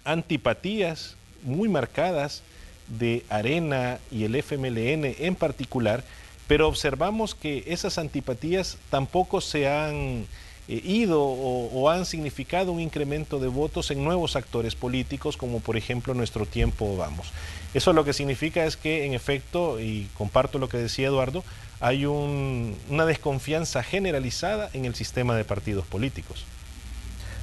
antipatías muy marcadas de Arena y el FMLN en particular, pero observamos que esas antipatías tampoco se han ido o han significado un incremento de votos en nuevos actores políticos, como por ejemplo Nuestro Tiempo Vamos. Eso lo que significa es que, en efecto, y comparto lo que decía Eduardo, hay una desconfianza generalizada en el sistema de partidos políticos.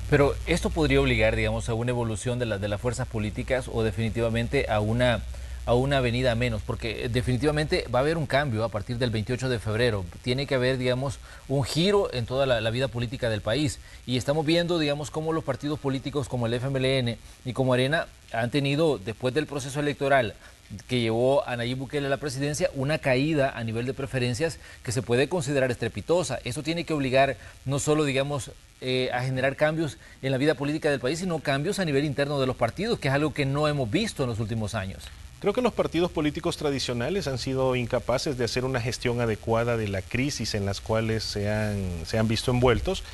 Pero esto podría obligar, digamos, a una evolución de las fuerzas políticas o definitivamente a una venida menos, porque definitivamente va a haber un cambio a partir del 28 de febrero. Tiene que haber, digamos, un giro en toda la vida política del país. Y estamos viendo, digamos, cómo los partidos políticos como el FMLN y como Arena han tenido, después del proceso electoral que llevó a Nayib Bukele a la presidencia, una caída a nivel de preferencias que se puede considerar estrepitosa. Eso tiene que obligar no solo, digamos, a generar cambios en la vida política del país, sino cambios a nivel interno de los partidos, que es algo que no hemos visto en los últimos años. Creo que los partidos políticos tradicionales han sido incapaces de hacer una gestión adecuada de la crisis en las cuales se han visto envueltos.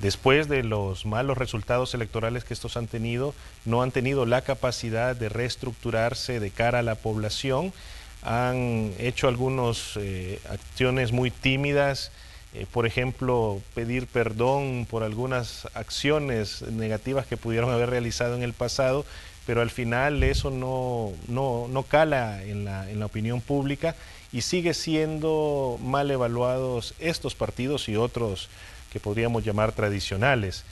Después de los malos resultados electorales que estos han tenido, no han tenido la capacidad de reestructurarse de cara a la población. Han hecho algunas acciones muy tímidas, por ejemplo, pedir perdón por algunas acciones negativas que pudieron haber realizado en el pasado, pero al final eso no cala en la opinión pública y sigue siendo mal evaluados estos partidos y otros que podríamos llamar tradicionales.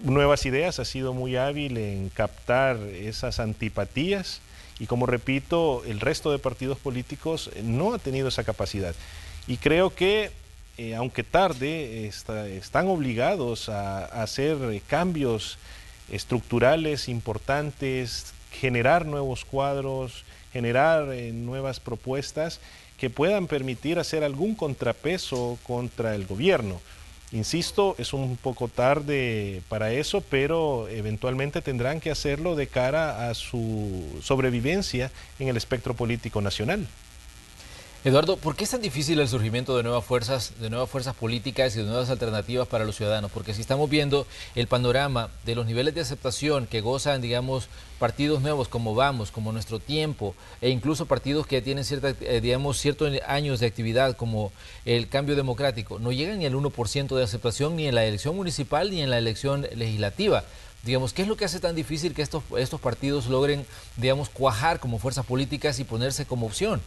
Nuevas Ideas ha sido muy hábil en captar esas antipatías y, como repito, el resto de partidos políticos no ha tenido esa capacidad. Y creo que, aunque tarde, están obligados a hacer cambios estructurales importantes, generar nuevos cuadros, generar nuevas propuestas que puedan permitir hacer algún contrapeso contra el gobierno. Insisto, es un poco tarde para eso, pero eventualmente tendrán que hacerlo de cara a su sobrevivencia en el espectro político nacional. Eduardo, ¿por qué es tan difícil el surgimiento de nuevas fuerzas políticas y de nuevas alternativas para los ciudadanos? Porque si estamos viendo el panorama de los niveles de aceptación que gozan, digamos, partidos nuevos como Vamos, como Nuestro Tiempo, e incluso partidos que tienen ciertos años de actividad como el Cambio Democrático, no llegan ni al 1% de aceptación ni en la elección municipal ni en la elección legislativa. Digamos, ¿qué es lo que hace tan difícil que estos partidos logren, digamos, cuajar como fuerzas políticas y ponerse como opción?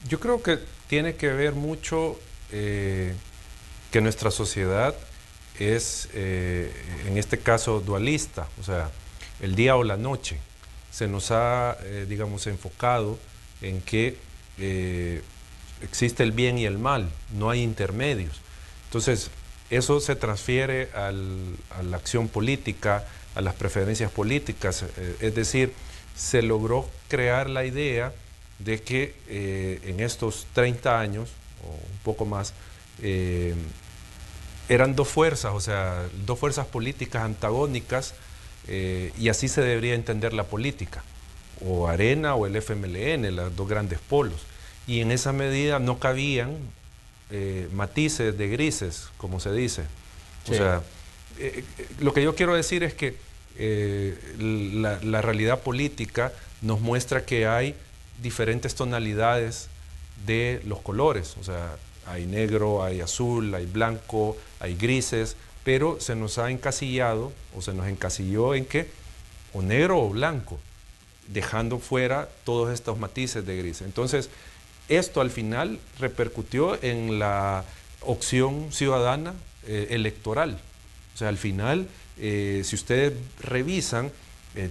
Yo creo que tiene que ver mucho que nuestra sociedad es, en este caso, dualista, o sea, el día o la noche. Se nos ha, digamos, enfocado en que existe el bien y el mal, no hay intermedios. Entonces, eso se transfiere a la acción política, a las preferencias políticas, es decir, se logró crear la idea de que en estos 30 años, o un poco más, eran dos fuerzas, o sea, dos fuerzas políticas antagónicas, y así se debería entender la política, o Arena o el FMLN, los dos grandes polos. Y en esa medida no cabían matices de grises, como se dice. Sí. O sea, lo que yo quiero decir es que la realidad política nos muestra que hay diferentes tonalidades de los colores, o sea, hay negro, hay azul, hay blanco, hay grises, pero se nos ha encasillado o se nos encasilló en que o negro o blanco, dejando fuera todos estos matices de gris. Entonces, esto al final repercutió en la opción ciudadana electoral. O sea, al final, si ustedes revisan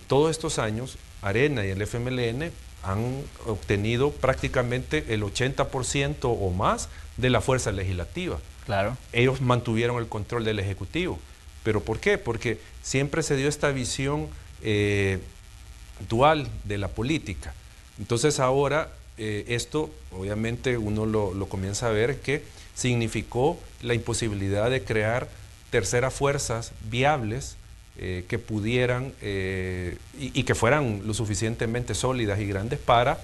todos estos años, Arena y el FMLN han obtenido prácticamente el 80% o más de la fuerza legislativa. Claro. Ellos mantuvieron el control del Ejecutivo. ¿Pero por qué? Porque siempre se dio esta visión dual de la política. Entonces ahora esto, obviamente uno lo comienza a ver que significó la imposibilidad de crear terceras fuerzas viables que pudieran y que fueran lo suficientemente sólidas y grandes para,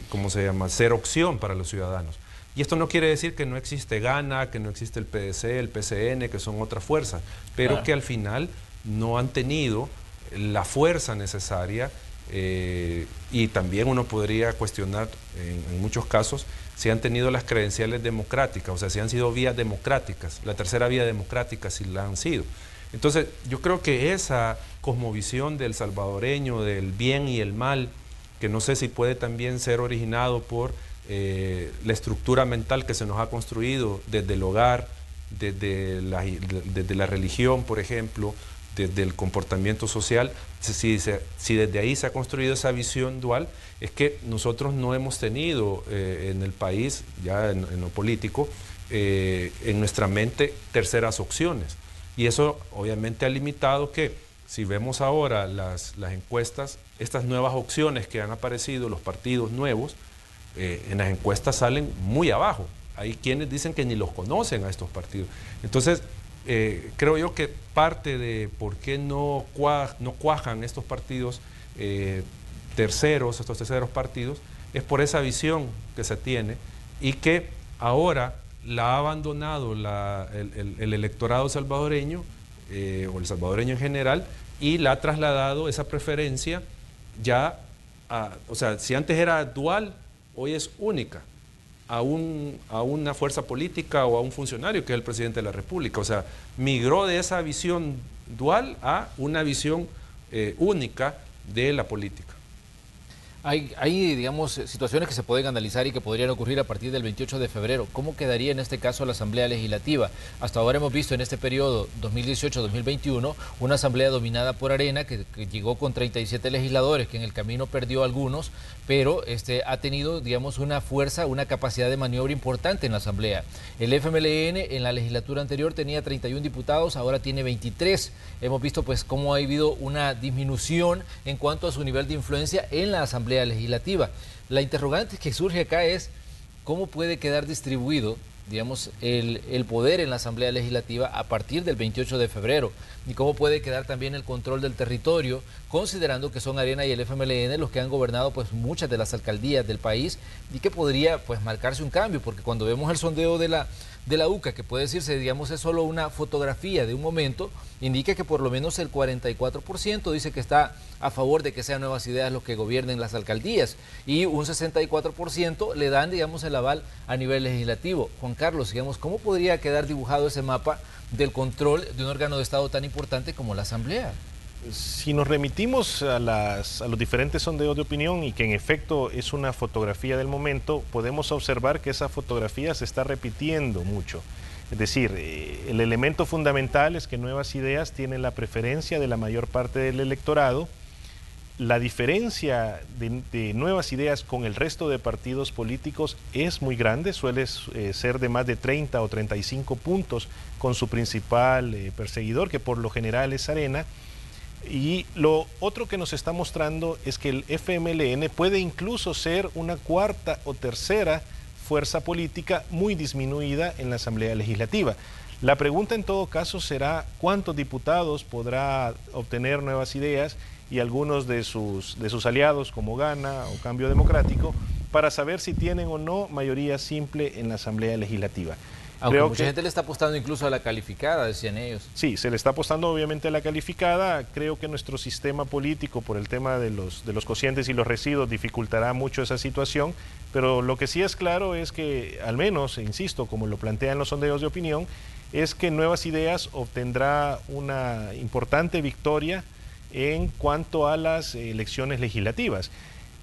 ¿cómo se llama?, ser opción para los ciudadanos. Y esto no quiere decir que no existe Gana, que no existe el PDC, el PCN, que son otras fuerzas, pero claro, que al final no han tenido la fuerza necesaria y también uno podría cuestionar en muchos casos si han tenido las credenciales democráticas, o sea, si han sido vías democráticas, la tercera vía democrática si la han sido. Entonces, yo creo que esa cosmovisión del salvadoreño, del bien y el mal, que no sé si puede también ser originado por la estructura mental que se nos ha construido desde el hogar, desde la religión, por ejemplo, desde el comportamiento social, si desde ahí se ha construido esa visión dual, es que nosotros no hemos tenido en el país, ya en lo político, en nuestra mente terceras opciones. Y eso obviamente ha limitado que, si vemos ahora las encuestas, estas nuevas opciones que han aparecido, los partidos nuevos, en las encuestas salen muy abajo. Hay quienes dicen que ni los conocen a estos partidos. Entonces, creo yo que parte de por qué no cuajan estos partidos terceros, estos terceros partidos, es por esa visión que se tiene y que ahora la ha abandonado el electorado salvadoreño o el salvadoreño en general, y la ha trasladado esa preferencia ya o sea, si antes era dual, hoy es única a una fuerza política o a un funcionario que es el presidente de la República. O sea, migró de esa visión dual a una visión única de la política. Hay, digamos, situaciones que se pueden analizar y que podrían ocurrir a partir del 28 de febrero. ¿Cómo quedaría en este caso la Asamblea Legislativa? Hasta ahora hemos visto en este periodo 2018-2021 una asamblea dominada por Arena que llegó con 37 legisladores, que en el camino perdió algunos, pero ha tenido, digamos, una fuerza, una capacidad de maniobra importante en la asamblea. El FMLN en la legislatura anterior tenía 31 diputados, ahora tiene 23. Hemos visto pues cómo ha habido una disminución en cuanto a su nivel de influencia en la asamblea legislativa. La interrogante que surge acá es cómo puede quedar distribuido digamos, el poder en la Asamblea Legislativa a partir del 28 de febrero y cómo puede quedar también el control del territorio, considerando que son Arena y el FMLN los que han gobernado pues muchas de las alcaldías del país y que podría pues marcarse un cambio, porque cuando vemos el sondeo de la UCA, que puede decirse, digamos, es solo una fotografía de un momento, indica que por lo menos el 44% dice que está a favor de que sean Nuevas Ideas los que gobiernen las alcaldías y un 64% le dan, digamos, el aval a nivel legislativo. Juan Carlos, digamos, ¿cómo podría quedar dibujado ese mapa del control de un órgano de Estado tan importante como la Asamblea? Si nos remitimos a los diferentes sondeos de opinión y que en efecto es una fotografía del momento, podemos observar que esa fotografía se está repitiendo mucho. Es decir, el elemento fundamental es que Nuevas Ideas tienen la preferencia de la mayor parte del electorado. La diferencia de Nuevas Ideas con el resto de partidos políticos es muy grande, suele ser de más de 30 o 35 puntos con su principal perseguidor, que por lo general es Arena. Y lo otro que nos está mostrando es que el FMLN puede incluso ser una cuarta o tercera fuerza política muy disminuida en la Asamblea Legislativa. La pregunta en todo caso será cuántos diputados podrá obtener Nuevas Ideas y algunos de sus aliados como Gana o Cambio Democrático para saber si tienen o no mayoría simple en la Asamblea Legislativa. Aunque mucha gente le está apostando incluso a la calificada, decían ellos. Sí, se le está apostando obviamente a la calificada. Creo que nuestro sistema político, por el tema de los cocientes y los residuos, dificultará mucho esa situación, pero lo que sí es claro es que, al menos, insisto, como lo plantean los sondeos de opinión, es que Nuevas Ideas obtendrá una importante victoria en cuanto a las elecciones legislativas.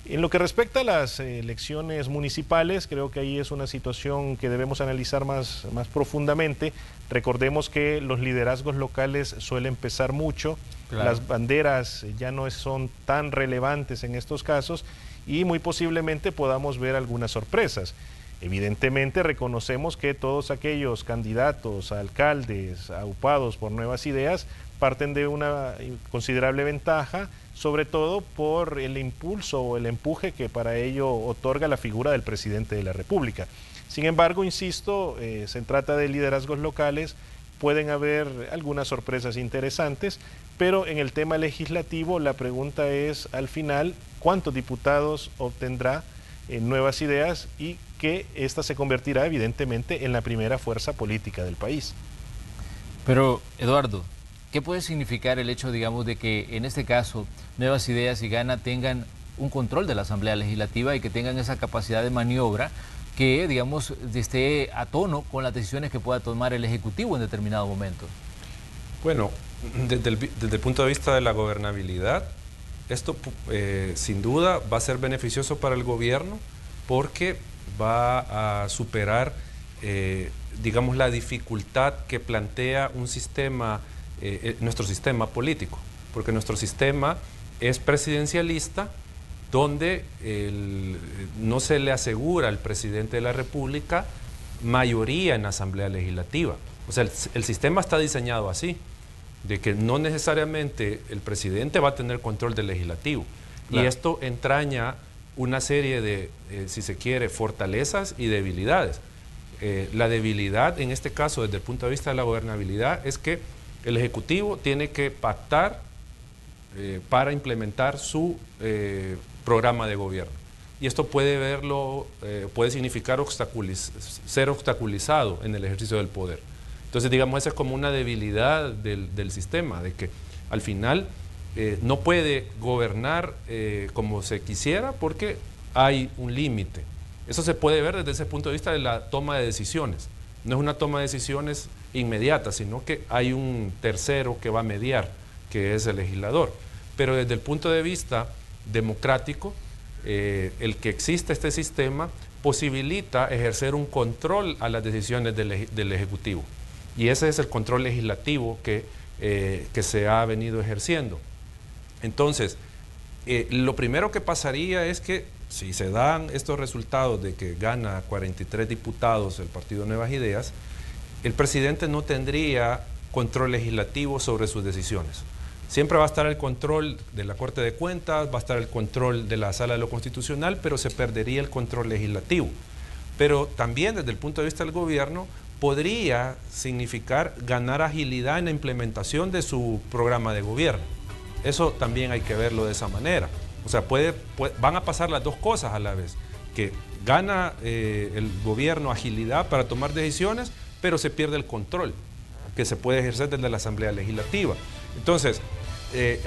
En lo que respecta a las elecciones municipales, creo que ahí es una situación que debemos analizar más profundamente. Recordemos que los liderazgos locales suelen pesar mucho, claro. Las banderas ya no son tan relevantes en estos casos y muy posiblemente podamos ver algunas sorpresas. Evidentemente reconocemos que todos aquellos candidatos a alcaldes aupados por Nuevas Ideas parten de una considerable ventaja, sobre todo por el impulso o el empuje que para ello otorga la figura del presidente de la República. Sin embargo, insisto, se trata de liderazgos locales, pueden haber algunas sorpresas interesantes, pero en el tema legislativo la pregunta es al final cuántos diputados obtendrá Nuevas Ideas y que ésta se convertirá evidentemente en la primera fuerza política del país. Pero, Eduardo, ¿qué puede significar el hecho, digamos, de que en este caso Nuevas Ideas y Gana tengan un control de la Asamblea Legislativa y que tengan esa capacidad de maniobra que, digamos, esté a tono con las decisiones que pueda tomar el Ejecutivo en determinado momento? Bueno, desde el punto de vista de la gobernabilidad, esto sin duda va a ser beneficioso para el gobierno porque va a superar, digamos, la dificultad que plantea un sistema, nuestro sistema político, porque nuestro sistema es presidencialista, donde no se le asegura al presidente de la República mayoría en la Asamblea Legislativa. O sea, el sistema está diseñado así, de que no necesariamente el presidente va a tener control del legislativo. Claro. Y esto entraña una serie de, si se quiere, fortalezas y debilidades. La debilidad, en este caso, desde el punto de vista de la gobernabilidad, es que el Ejecutivo tiene que pactar para implementar su programa de gobierno. Y esto puede puede significar ser obstaculizado en el ejercicio del poder. Entonces, digamos, esa es como una debilidad del sistema, de que al final no puede gobernar como se quisiera porque hay un límite. Eso se puede ver desde ese punto de vista de la toma de decisiones. No es una toma de decisiones inmediata, sino que hay un tercero que va a mediar, que es el legislador. Pero desde el punto de vista democrático, el que existe este sistema posibilita ejercer un control a las decisiones del Ejecutivo. Y ese es el control legislativo que se ha venido ejerciendo. Entonces, lo primero que pasaría es que si se dan estos resultados de que gana 43 diputados el Partido Nuevas Ideas, el presidente no tendría control legislativo sobre sus decisiones. Siempre va a estar el control de la Corte de Cuentas, va a estar el control de la Sala de lo Constitucional, pero se perdería el control legislativo. pero también desde el punto de vista del gobierno podría significar ganar agilidad en la implementación de su programa de gobierno. Eso también hay que verlo de esa manera. O sea, van a pasar las dos cosas a la vez, que gana el gobierno agilidad para tomar decisiones, pero se pierde el control que se puede ejercer desde la Asamblea Legislativa. Entonces,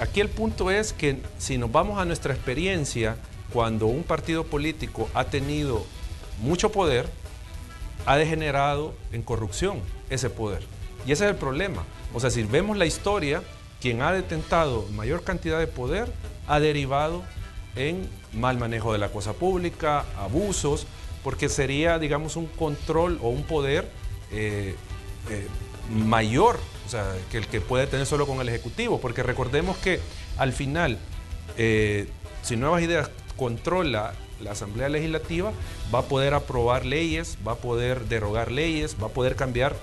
aquí el punto es que si nos vamos a nuestra experiencia, cuando un partido político ha tenido mucho poder, ha degenerado en corrupción ese poder. Y ese es el problema. O sea, si vemos la historia, quien ha detentado mayor cantidad de poder ha derivado en mal manejo de la cosa pública, abusos, porque sería, digamos, un control o un poder mayor, o sea, que el que puede tener solo con el Ejecutivo, porque recordemos que al final, si Nuevas Ideas controla la Asamblea Legislativa, va a poder aprobar leyes, va a poder derogar leyes, va a poder cambiar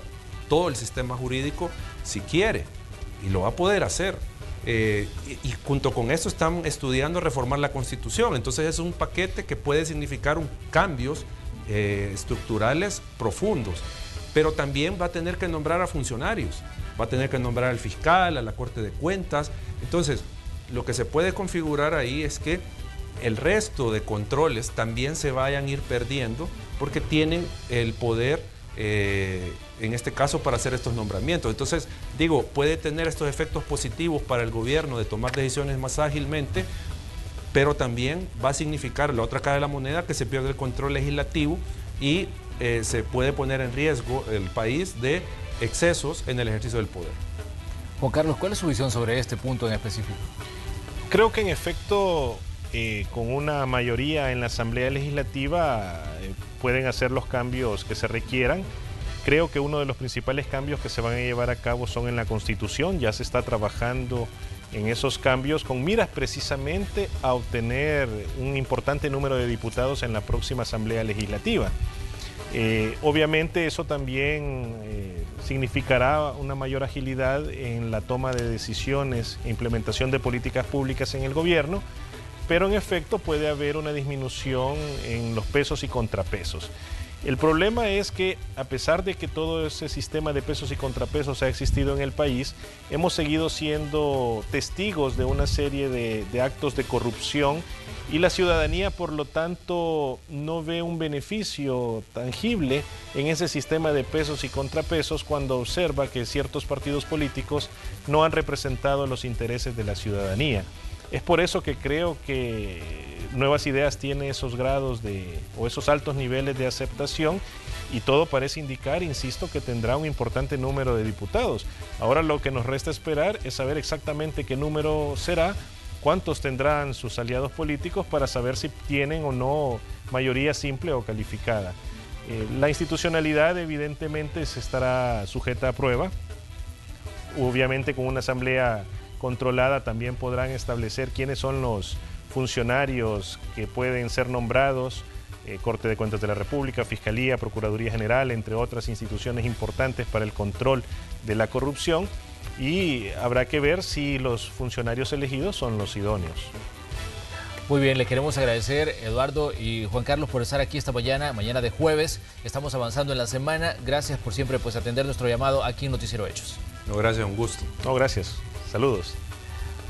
todo el sistema jurídico si quiere, y lo va a poder hacer. Y junto con eso están estudiando reformar la Constitución. Entonces es un paquete que puede significar cambios estructurales profundos, pero también va a tener que nombrar a funcionarios, va a tener que nombrar al fiscal, a la Corte de Cuentas. Entonces, lo que se puede configurar ahí es que el resto de controles también se vayan a ir perdiendo porque tienen el poder, en este caso, para hacer estos nombramientos. Entonces, digo, puede tener estos efectos positivos para el gobierno de tomar decisiones más ágilmente, pero también va a significar la otra cara de la moneda, que se pierde el control legislativo y se puede poner en riesgo el país de excesos en el ejercicio del poder. Juan Carlos, ¿cuál es su visión sobre este punto en específico? Creo que en efecto, con una mayoría en la Asamblea Legislativa pueden hacer los cambios que se requieran. Creo que uno de los principales cambios que se van a llevar a cabo son en la Constitución. Ya se está trabajando en esos cambios con miras precisamente a obtener un importante número de diputados en la próxima Asamblea Legislativa. Obviamente eso también significará una mayor agilidad en la toma de decisiones e implementación de políticas públicas en el gobierno, pero en efecto puede haber una disminución en los pesos y contrapesos. El problema es que, a pesar de que todo ese sistema de pesos y contrapesos ha existido en el país, hemos seguido siendo testigos de una serie de actos de corrupción y la ciudadanía, por lo tanto, no ve un beneficio tangible en ese sistema de pesos y contrapesos cuando observa que ciertos partidos políticos no han representado los intereses de la ciudadanía. Es por eso que creo que Nuevas Ideas tiene esos grados o esos altos niveles de aceptación, y todo parece indicar, insisto, que tendrá un importante número de diputados. Ahora lo que nos resta esperar es saber exactamente qué número será, cuántos tendrán sus aliados políticos para saber si tienen o no mayoría simple o calificada. La institucionalidad evidentemente se estará sujeta a prueba. Obviamente con una asamblea controlada también podrán establecer quiénes son los funcionarios que pueden ser nombrados, Corte de Cuentas de la República, Fiscalía, Procuraduría General, entre otras instituciones importantes para el control de la corrupción, y habrá que ver si los funcionarios elegidos son los idóneos. Muy bien, le queremos agradecer, Eduardo y Juan Carlos, por estar aquí esta mañana de jueves. Estamos avanzando en la semana. Gracias por siempre atender nuestro llamado aquí en Noticiero Hechos. No, gracias, un gusto. No, gracias. Saludos.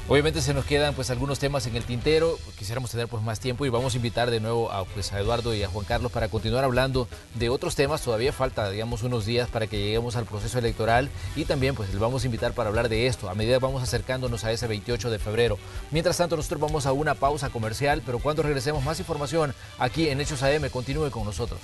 Obviamente se nos quedan algunos temas en el tintero, quisiéramos tener más tiempo y vamos a invitar de nuevo a Eduardo y a Juan Carlos para continuar hablando de otros temas. Todavía falta, unos días para que lleguemos al proceso electoral, y también les vamos a invitar para hablar de esto a medida que vamos acercándonos a ese 28 de febrero. Mientras tanto, nosotros vamos a una pausa comercial, pero cuando regresemos más información aquí en Hechos AM, continúe con nosotros.